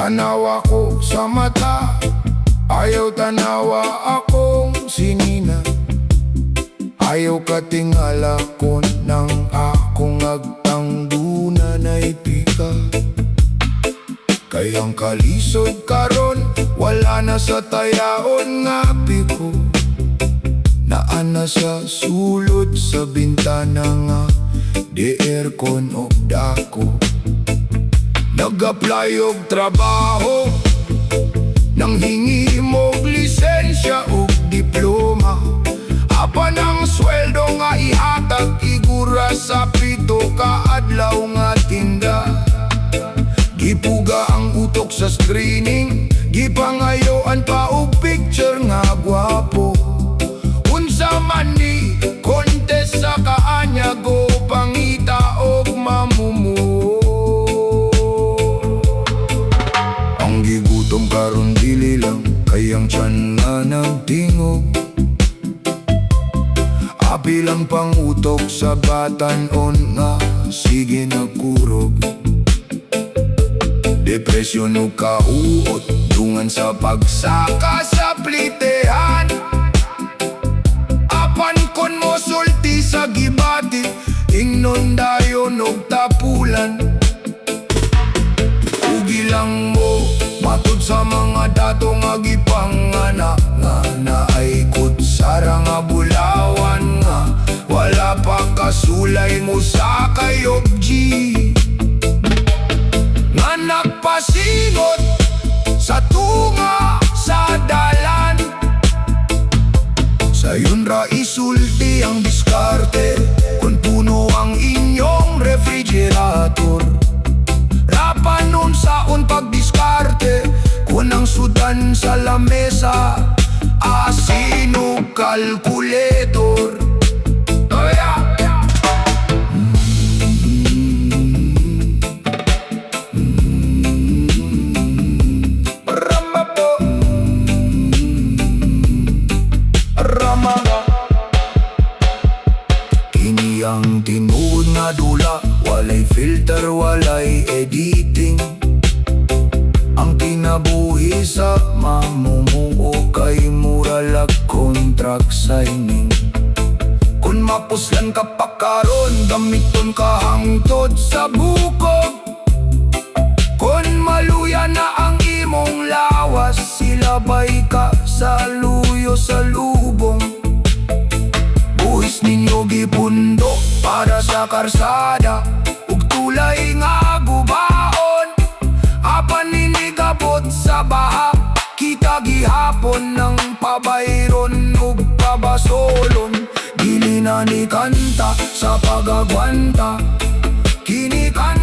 Tanawa ko sa mata, ayaw tanawa akong sinina. Ayaw katingala ko nang akong agtangduna na'y pika. Kayang kalisod karon, wala na sa tayaon nga piko. Naana sa sulod sa bintana nga, di aircon og dako. Nag-apply og trabaho, nang hingi mog lisensya og diploma. Apan ang sweldo nga ihatag igura sa 7 ka adlaw nga tinda. Gipuga ang utok sa screening, gipangayoan pa og picture nga gwapo. Unsa man ni contest sa kaanya go pangita og mamumuo. Ang gigutom karon dili lang kayang tiyan nga nagtingog. Api lang pangutok sa batanon nga sige nagkurog. Depresyon o kauot, dungan sa pagsaka sa plitehan. Apan kon mo sulti sa gibati, ingnon dayon og tapulan. Ugi lang mo, matud sa mga dato nga gipangana. Nga naaikot sara nga bulawan nga, wala pa kasulay mo sa kayog G. Nga nagpasingot sa tunga sa dalan. Sayon ra isulti ang diskarte, kung puno ang inyong refrigerator. Rapanon saon pagdiskarte, kung ang sudan sa lamesa, asino kalkulator. Oh yeah. Kini ang tinuod nga dula, walay filter, walay editing. Ang kinabuhi sa mamumuo kay muralag contract signing. Kung mapuslan ka pa karon, gamiton ka hangtod sa bukog. Kung maluya na ang imong lawas, silabay ka sa luyo sa lubong. Buhis ninyo gipundo para sa karsada, ug tulay nga gubaon. Apan ninigabot sa baha, kita gihapon ng pabayron ug pabasolon. Dili na ni kanta sa pagagwanta, kini kanta